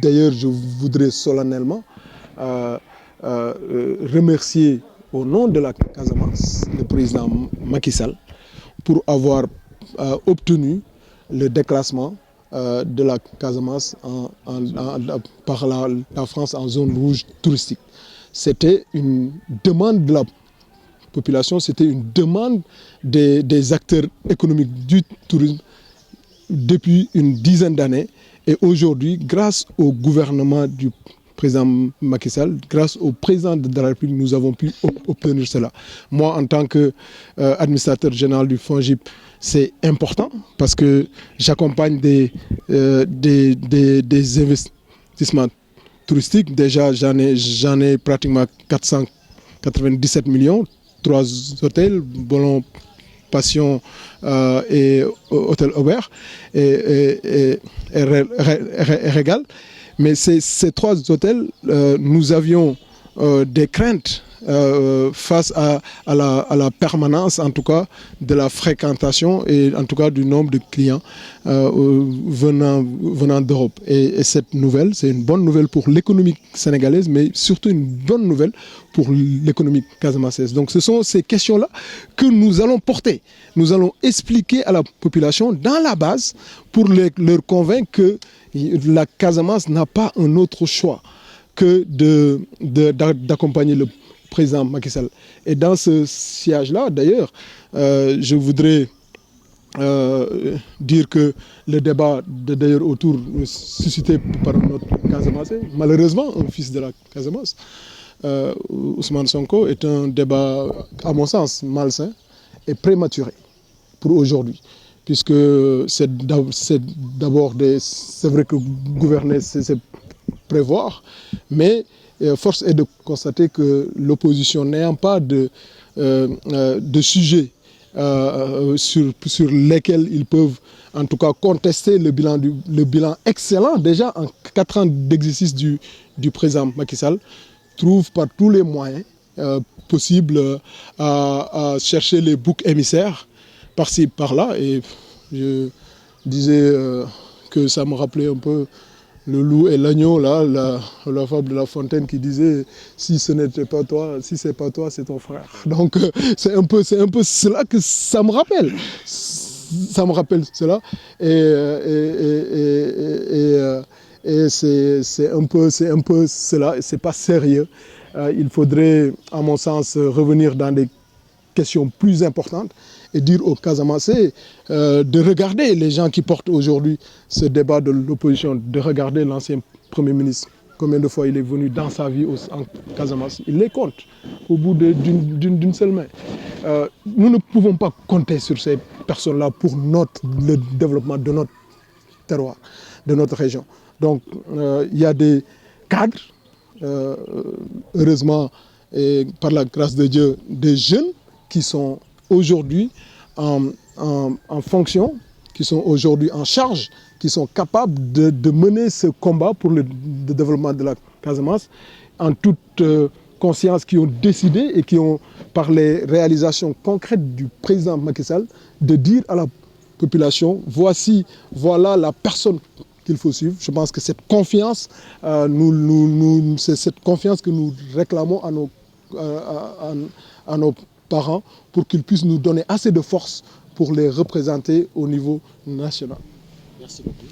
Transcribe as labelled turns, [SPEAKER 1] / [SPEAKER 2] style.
[SPEAKER 1] d'ailleurs, je voudrais solennellement remercier au nom de la Casamance le président Macky Sall pour avoir obtenu le déclassement de la Casamance par la France en zone rouge touristique. C'était une demande de la population, c'était une demande des acteurs économiques du tourisme depuis une dizaine d'années. Et aujourd'hui, grâce au gouvernement du président Macky Sall, grâce au président de la République, nous avons pu obtenir cela. Moi, en tant qu'administrateur général du FONGIP, c'est important parce que j'accompagne des investissements touristiques. Déjà, j'en ai pratiquement 497 millions, 3 hôtels, Ballon, Passion et Hôtel Aubert et Régal. Mais ces 3 hôtels, nous avions des craintes face à la permanence, en tout cas, de la fréquentation et en tout cas du nombre de clients venant d'Europe. Et cette nouvelle, c'est une bonne nouvelle pour l'économie sénégalaise, mais surtout une bonne nouvelle pour l'économie casamançaise. Donc ce sont ces questions-là que nous allons porter. Nous allons expliquer à la population dans la base pour leur convaincre que la Casamance n'a pas un autre choix que d'accompagner le président Macky Sall. Et dans ce siège-là, d'ailleurs, je voudrais dire que le débat d'ailleurs autour suscité par notre Casamançais, malheureusement un fils de la Casamance, Ousmane Sonko, est un débat, à mon sens, malsain et prématuré pour aujourd'hui. Puisque c'est d'abord c'est vrai que gouverner, c'est prévoir, mais force est de constater que l'opposition n'ayant pas de sujets sur lesquels ils peuvent en tout cas contester le bilan excellent déjà en 4 ans d'exercice du président Macky Sall, trouve par tous les moyens possibles à chercher les boucs émissaires par-ci, par-là. Et je disais que ça me rappelait un peu le loup et l'agneau, là, la fable de La Fontaine qui disait « si ce n'était pas toi, si c'est pas toi, c'est ton frère ». Donc c'est un peu cela que ça me rappelle. Ça me rappelle cela. Et c'est un peu cela, c'est pas sérieux. Il faudrait, à mon sens, revenir dans des questions plus importantes et dire aux Casamançais de regarder les gens qui portent aujourd'hui ce débat de l'opposition, de regarder l'ancien Premier ministre. Combien de fois il est venu dans sa vie en Casamance? Il les compte au bout d'une seule main. Nous ne pouvons pas compter sur ces personnes-là pour le développement de notre terroir, de notre région. Donc il y a des cadres, heureusement, et par la grâce de Dieu, des jeunes qui sont aujourd'hui en fonction, qui sont aujourd'hui en charge, qui sont capables de mener ce combat pour le développement de la Casamance en toute conscience, qui ont décidé et qui ont, par les réalisations concrètes du président Macky Sall, de dire à la population, voilà la personne qu'il faut suivre. Je pense que cette confiance, c'est cette confiance que nous réclamons à nos parents pour qu'ils puissent nous donner assez de force pour les représenter au niveau national.
[SPEAKER 2] Merci beaucoup.